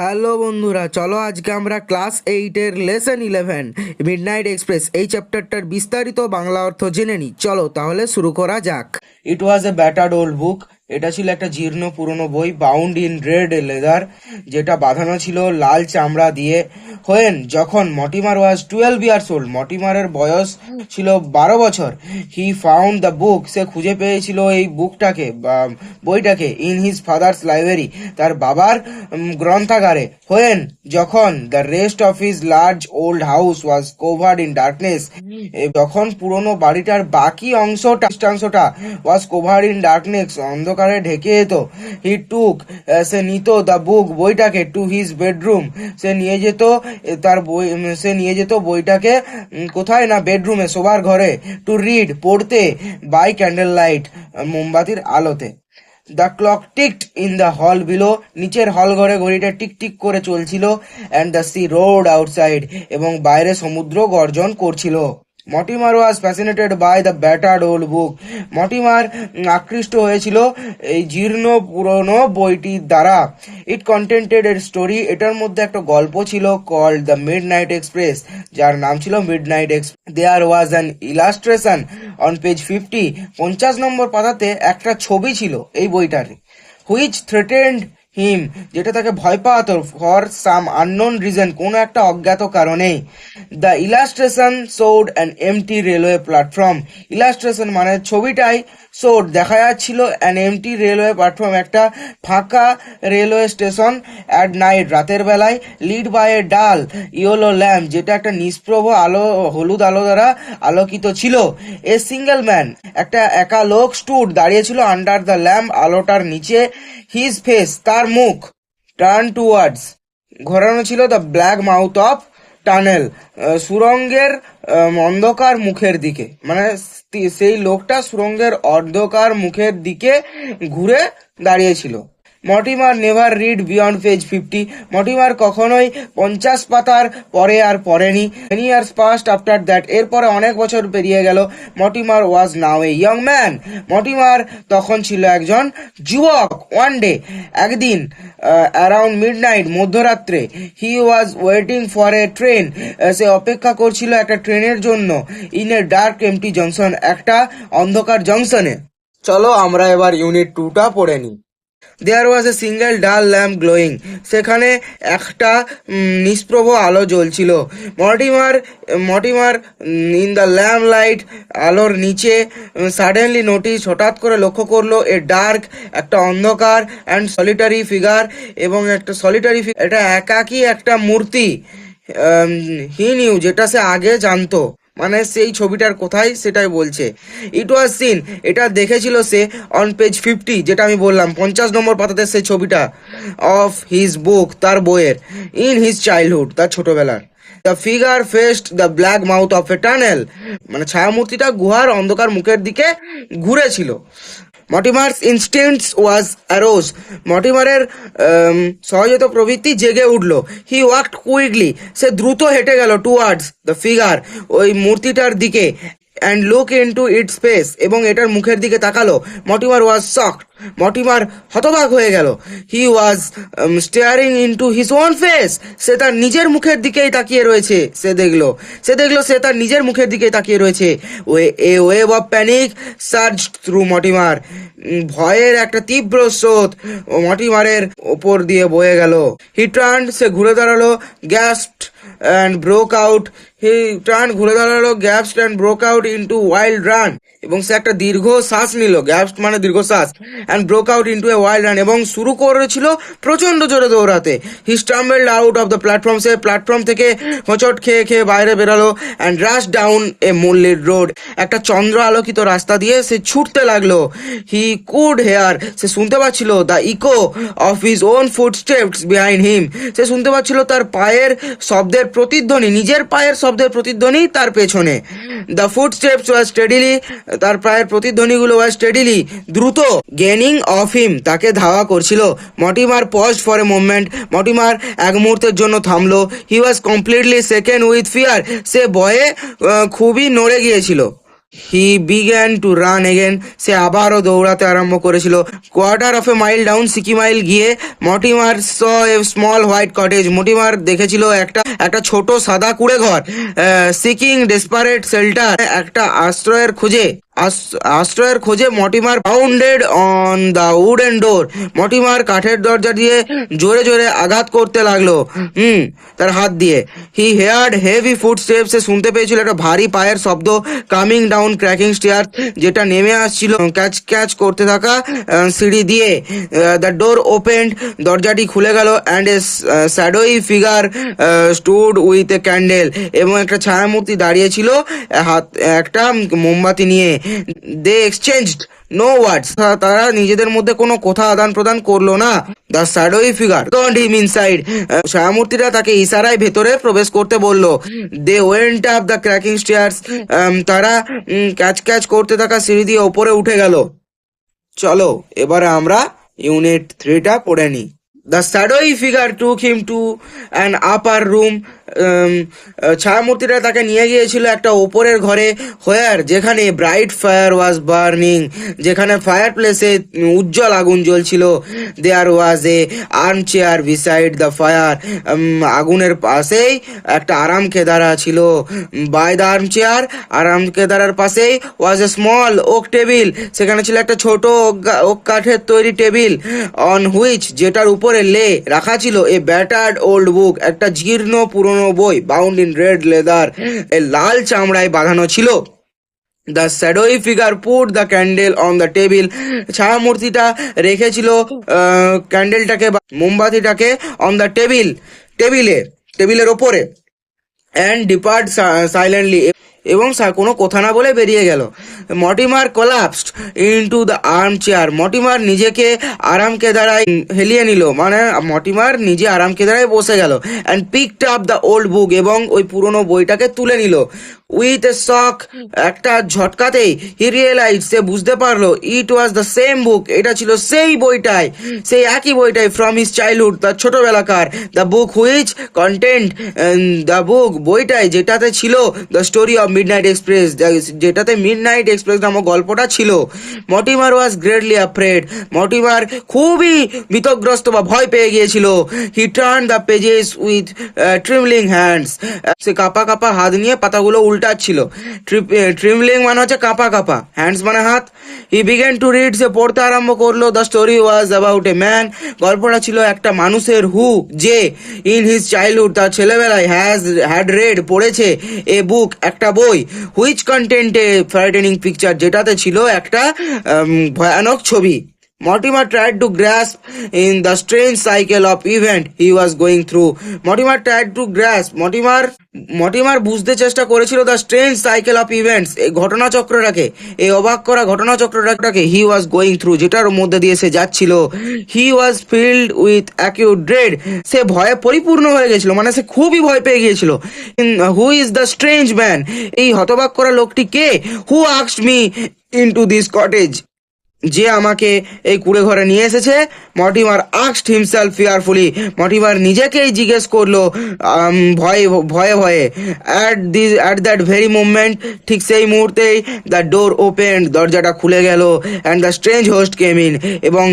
Hello বন্ধুরা, চলো আজকে আমরা ক্লাস 8-এর লেসন 11 মিডনাইট এক্সপ্রেস এই চ্যাপ্টারটার বিস্তারিত বাংলা অর্থ জেনে নিই। চলো তাহলে শুরু করা যাক। ইট ওয়াজ এ ব্যাটার্ড ওল্ড বুক। এটা ছিল একটা জীর্ণ পুরনো বই, বাউন্ড ইন রেড লেদার, যেটা বাঁধানো ছিল লাল চামড়া দিয়ে। হোয়েন যখন মটিমার ওয়াজ 12 ইয়ার্স ওল্ড, মটিমারের বয়স ছিল 12 বছর, হি ফাউন্ড দ্য বুক, সে খুঁজে পেয়েছিল এই বুকটাকে বা বইটাকে ইন হিজ ফাদার্স লাইব্রেরি, তার বাবার গ্রন্থাগারে। হোয়েন যখন the rest of his large old house was covered in darkness, যখন পুরনো বাড়িটার বাকি অংশটা ওয়াজ কভার্ড ইন ডার্কনেস, অন্ধকারে ঢেকে যেত, হি টুক, সে নিত দ্য বুক, বইটাকে, টু হিজ বেডরুম, সে নিয়ে যেত বইটাকে কোথায় না বেডরুমে, শোবার ঘরে, টু রিড, পড়তে, বাই ক্যান্ডেল লাইট, মোমবাতির আলোতে। The clock ticked in the hall below, নিচের হল ঘরে ঘড়িটা টিক টিক করে চলছিল। And the sea roared outside, এবং বাইরে সমুদ্র গর্জন করছিল। Mortimer was fascinated by the battered old book, Mortimer আকৃষ্ট হয়েছিল এই জীর্ণ পুরনো বইটির দ্বারা। ইট কন্টেন্টেড এর স্টোরি, এটার মধ্যে একটা গল্প ছিল, কল্ড দ্য মিডনাইট এক্সপ্রেস, যার নাম ছিল midnight express. There was an illustration on page 50 number পাতাতে একটা ছবি ছিল এই বইটার, হুইচ থ্রেটেন্ড হিম, যেটা তাকে ভয় পাওয়াতো, ফর সাম আননোন রিজন, কোনো একটা অজ্ঞাত কারণে। The illustration showed an empty railway platform, illustration মানে ছবিটাই, শোড দেখা যাচ্ছিল, অ্যান এমটি রেলওয়ে প্ল্যাটফর্ম একটা ফাঁকা রেলওয়ে স্টেশন, অ্যাট নাইট রাতের বেলায়, লিড বাই এ ডাল ইয়েলো ল্যাম্প, যেটা একটা নিষ্প্রভ আলো, হলুদ আলো দ্বারা আলোকিত ছিল। এ সিঙ্গেল ম্যান, একটা একা লোক, স্টুড দাঁড়িয়েছিল, আন্ডার দ্য ল্যাম্প, আলোটার নিচে, হিজ ফেস, তার মুখ, টার্ন টুয়ার্ডস, ঘোরানো ছিল, the black mouth of tunnel, সুরঙ্গের অন্ধকার মুখের দিকে, মানে সেই লোকটা সুরঙ্গের অন্ধকার মুখের দিকে ঘুরে দাঁড়িয়েছিল। Mortimer never read beyond page 50, Mortimer কখনোই 50 পাতার পরে আর পড়েনি। Many years passed after that, এরপরে অনেক বছর পেরিয়ে গেল। Mortimer was now a young man, Mortimer তখন ছিল একজন যুবক। ওয়ান ডে, একদিন, অ্যারাউন্ড মিডনাইট, মধ্যরাত্রে, he was waiting for a train, সে অপেক্ষা করছিল একটা ট্রেনের জন্য, in a dark empty junction, একটা অন্ধকার জংশনে। চলো আমরা এবার ইউনিট 2টা পড়ে নিই। There was a single dull lamp glowing, সেখানে একটা নিষ্প্রভ আলো জ্বলছিল। Mortimer in the lamp light, আলোর নিচে, সাডেনলি নোটিস, হঠাৎ করে লক্ষ্য করলো, এ ডার্ক, একটা অন্ধকার, অ্যান্ড সলিটারি ফিগার, এবং একটা সলিটারি, এটা একাকী একটা মূর্তি। হি নিউ, যেটা সে আগে জানতো, মানে সেই ছবিটার কোথায় সেটাই বলছে। ইট ওয়াজ সিন, এটা দেখেছিল সে, অন পেজ 50, যেটা আমি বললাম 50 নম্বর পাতাতে সেই ছবিটা, অফ হিজ বুক, তার বইয়ের, ইন হিজ চাইল্ডহুড, তার ছোটবেলার। The figure fest the black mouth of a tunnel, মানে ছায়ামূর্তিটা গুহার অন্ধকার মুখের দিকে ঘুরেছিল। মটিমার্স ইনস্টিংক্টস ওয়াজ অ্যারোজ, মটিমারের সহজাত প্রবৃত্তি জেগে উঠল। হি ওয়াকড কুইকলি, সে দ্রুত হেঁটে গেল, টুয়ার্ডস দ্য ফিগার, ওই মূর্তিটার দিকে, and look into it's face, এবং এটার মুখের দিকে তাকালো। মটিমার ওয়াজ শকড, মটিমার হতবাক হয়ে গেল। He was staring into his own face, সে তার নিজের মুখের দিকেই তাকিয়ে রয়েছে। সে দেখলো সে তার নিজের মুখের দিকেই তাকিয়ে রয়েছে। A wave of panic surge through Mortimer, ভয়ের একটা তীব্র স্রোত মটিমারের ওপর দিয়ে বয়ে গেল। হি টার্ন, সে ঘুরে দাঁড়ালো, gasped and broke out, gasped and broke out into wild run, এবং সে একটা দীর্ঘ শ্বাস নিল, গ্যাপসড মানে দীর্ঘশ্বাস, and broke out into a wild run, এবং শুরু করেছিল প্রচন্ড জোরে দৌড়াতে। He stumbled out of the platform, সে প্ল্যাটফর্ম থেকে হোঁচট খেয়ে খেয়ে বাইরে বেরালো। And rush down a moonlit road, একটা চন্দ্র আলোকিত রাস্তা দিয়ে সে ছুটতে লাগলো। হি কুড হেয়ার, সে শুনতে পাচ্ছিল, the echo of his own footsteps behind him, সে শুনতে পাচ্ছিল তার পায়ের শব্দের প্রতিধ্বনি, নিজের পায়ের শব্দের প্রতিধ্বনি তার পেছনে। দ্য ফুটস্টেপস ওয়াজ স্টেডিলি, তার পায়ের প্রতিধ্বনিগুলো ওয়াজ স্টেডিলি, দ্রুত, গেনিং অফ হিম, তাকে ধাওয়া করছিল। Mortimer paused for a moment, Mortimer এক মুহূর্তের জন্য থামলো। He was completely second with fear, সে ভয়ে খুবই নড়ে গিয়েছিল। He began to run again, সে আবারও দৌড়াতে আরম্ভ করেছিল। Quarter of a mile down, সিকি মাইল গিয়ে Mortimer saw a small white cottage, Mortimer দেখেছিল একটা ছোট সাদা কুড়ে ঘর। সিকিং ডেসপারেট শেল্টার, একটা আশ্রয়ের খোঁজে Mortimer pounded on the wooden door, Mortimer কাঠের দরজা দিয়ে জোরে জোরে আঘাত করতে লাগলো তার হাত দিয়ে। হি হেয়ার্ড হেভি ফুটস্টেপস, সে শুনতে পেয়েছিল একটা ভারী পায়ের শব্দ, কামিং ডাউন ক্র্যাকিং স্টেয়ার, যেটা নেমে আসছিল ক্যাচ ক্যাচ করতে থাকা সিঁড়ি দিয়ে। দ্য ডোর ওপেন্ড, দরজাটি খুলে গেল, and a shadowy figure stood with a candle, এবং একটা ছায়ামূর্তি দাঁড়িয়ে ছিল একটা মোমবাতি নিয়ে। দে এক্সচেঞ্জড নো ওয়ার্ডস, তারা নিজেদের মধ্যে কোনো কথা আদান প্রদান করলো না। দ্য শ্যাডোই ফিগার কন্ড হিম ইনসাইড, ছায়ামূর্তিটা তাকে ইশারায় ভেতরে প্রবেশ করতে বললো। They went up the cracking stairs, তারা ক্যাচ ক্যাচ করতে থাকা সিঁড়ি দিয়ে ওপরে উঠে গেল। চলো এবারে আমরা ইউনিট 3টা পড়ে নিই। The shadowy figure took him to an upper room. ছায়ামূর্তিটা তাকে নিয়ে গিয়েছিল একটা ওপরের ঘরে, হোয়ার, যেখানে ব্রাইট ফায়ার ওয়াজ বার্নিং, যেখানে ফায়ার প্লেসে উজ্জ্বল আগুন জ্বলছিল। There was a armchair beside the fire, আগুনের পাশেই একটা আরাম কেদারা ছিল। বাই দ্য আর্ম চেয়ার, আরাম কেদারার পাশেই ওয়াজ এ স্মল ওক টেবিল, সেখানে ছিল একটা ছোট ওক কাঠের তৈরি টেবিল। অন হুইচ, যেটার উপরে লে রাখা ছিল এ ব্যাটার্ড ওল্ড বুক, একটা জীর্ণ পুরনো বই, বাউন্ড ইন রেড লেদার, এ লাল চামড়ায় বাঁধানো ছিল। The shadowy figure put the candle on the table, ছায়ামূর্তিটা রেখেছিল ক্যান্ডেলটাকে বা মোমবাতিটাকে অন দ্য টেবিলের ওপরে। অ্যান্ড ডিপার্ট সাইলেন্টলি, এবং কোনো কথা না বলে বেরিয়ে গেল। Mortimer collapsed into the arm chair, Mortimer নিজেকে আরাম কেদারায় হেলিয়ে নিল, মানে মর্টিমার নিজে আরাম কেদারায় বসে গেল। And picked up the old book, এবং ওই পুরনো বইটাকে তুলে নিল। উইথ এ শক, একটা ঝটকাতেই হি রিয়েলাইজ, সে বুঝতে পারলো, ইট ওয়াজ দ্য সেম বুক, এটা ছিল সেই বইটাই, সেই একই বইটাই, ফ্রম হিজ চাইল্ডহুড, তার ছোটবেলাকার। The book which content, the book, বইটাই, যেটাতে ছিল the story of midnight express, যেটাতে মিডনাইট এক্সপ্রেস নামক গল্পটা ছিল। Mortimer was greatly afraid, Mortimer খুবই ভীতগ্রস্ত বা ভয় পেয়ে গিয়েছিল। He turn the pages with trembling hands, সে কাঁপা কাঁপা হাত নিয়ে পাতাগুলো উল্টাচ্ছিল। ট্রিমলিং মানে হচ্ছে কাঁপা কাঁপা, হ্যান্ডস মানে হাত। হি বিগ্যান টু রিড, সে পড়তে আরম্ভ করলো। The story was about a man, গল্পটা ছিল একটা মানুষের, হু, যে ইন হিজ চাইল্ডহুড, তার ছেলেবেলায় হ্যাড রেড, পড়েছে, এ বুক, একটা বই, which content A frightening picture, যেটাতে ছিল একটা ভয়ানক ছবি। Mortimer tried to grasp in the strange cycle of event he was going through. Mortimer tried to grasp, Mortimer বুঝতে চেষ্টা করেছিল the strange cycle of events, এই ঘটনাচক্রটাকে, এই অবাক করা ঘটনাচক্রটাকে, হি ওয়াজ গোয়িং থ্রু, যেটার মধ্যে দিয়ে সে যাচ্ছিল। হি ওয়াজ ফিল্ড উইথ অ্যাকিউট ড্রেড, সে ভয়ে পরিপূর্ণ হয়ে গেছিল, মানে সে খুবই ভয় পেয়ে গিয়েছিল। Who is the strange man, এই হতবাক করা লোকটি কে? Who asked me into this cottage, যে আমাকে এই কুড়ে ঘরে নিয়ে এসেছে। Mortimer asked himself fearfully, Mortimer নিজেকেই জিজ্ঞেস করলো ভয়ে ভয়ে। অ্যাট দ্যাট ভেরি মুভমেন্ট, ঠিক সেই মুহূর্তেই দ্য ডোর ওপেন্ড, দরজাটা খুলে গেল। And the strange host came in, এবং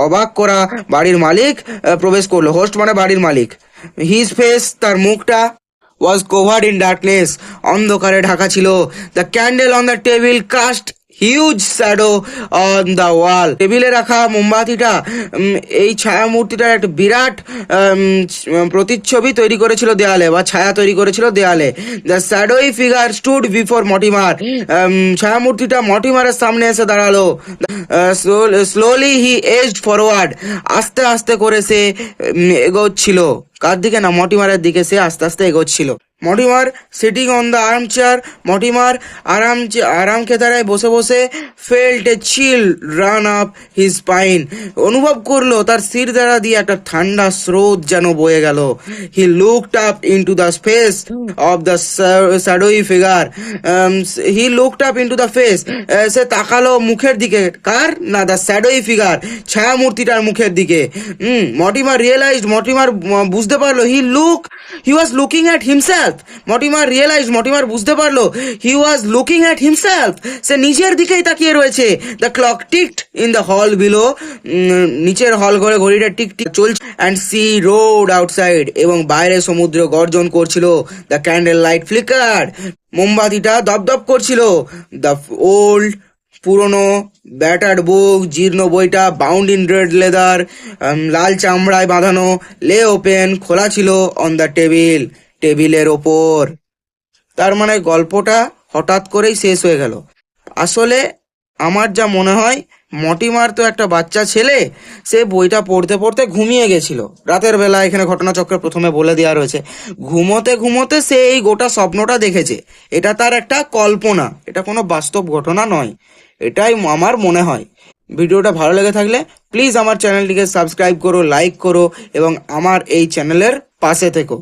অবাক করা বাড়ির মালিক প্রবেশ করলো। হোস্ট মানে বাড়ির মালিক। হিজ ফেস, তার মুখটা, ওয়াজ কভার্ড ইন ডার্কনেস, অন্ধকারে ঢাকা ছিল। The candle on the table cast huge shadow on the wall, টেবিলে রাখা মোমবাতিটা এই ছায়ামূর্তিটার একটা বিরাট প্রতিচ্ছবি তৈরি করেছিল দেয়ালে, বা ছায়া তৈরি করেছিল দেয়ালে। The shadowy figure stood before Mortimer, ছায়ামূর্তিটা মর্টিমারের সামনে এসে দাঁড়ালো। স্লোলি হি এজড ফরওয়ার্ড, আস্তে আস্তে করে সে এগোচ্ছিল। কার দিকে? না, মর্টিমারের দিকে সে আস্তে আস্তে এগোচ্ছিল। Mortimer sitting on the arm chair, Mortimer আরাম কেদারায় বসে বসে felt a chill run up his spine, অনুভব করলো তার শির দ্বারা দিয়ে একটা ঠান্ডা স্রোত যেন বয়ে গেল। He looked up into the face of the shadowy figure, he looked up into the face, সে তাকালো মুখের দিকে। কার? না, দ্য শ্যাডোই ফিগার, ছায়ামূর্তিটার মুখের দিকে। মর্টিমার রিয়েলাইজড, মর্টিমার বুঝতে বুঝতে পারলো he was looking at himself. Mortimer বুঝতে পারলো he was looking at himself, সে নিজের দিকেই তাকিয়ে রয়েছে। The clock ticked in the hall below, নিচের হল ঘরে ঘড়িটা টিক টিক চলছে। অ্যান্ড সি রোড আউটসাইড, এবং বাইরে সমুদ্র গর্জন করছিল। দ্য ক্যান্ডেল লাইট ফ্লিকার, মোমবাতিটা দপদপ করছিল। দ্য ওল্ড পুরনো ব্যাটার্ড বুক, জীর্ণ বইটা বাউন্ড ইন রেড লেদার, লাল চামড়ায় বাঁধানো, লে ওপেন, খোলা ছিল অন দ্য টেবিলের ওপর। তার মানে গল্পটা হঠাৎ করেই শেষ হয়ে গেল। আসলে আমার যা মনে হয়, মর্টিমার তো একটা বাচ্চা ছেলে, সে বইটা পড়তে পড়তে ঘুমিয়ে গেছিল রাতের বেলা। এখানে ঘটনাচক্রে প্রথমে বলে দেওয়া রয়েছে, ঘুমোতে ঘুমোতে সে এই গোটা স্বপ্নটা দেখেছে। এটা তার একটা কল্পনা, এটা কোনো বাস্তব ঘটনা নয়, এটাই আমার মনে হয়। ভিডিওটা ভালো লেগে থাকলে প্লিজ আমার চ্যানেলটিকে সাবস্ক্রাইব করো, লাইক করো এবং আমার এই চ্যানেলের পাশে থেকো।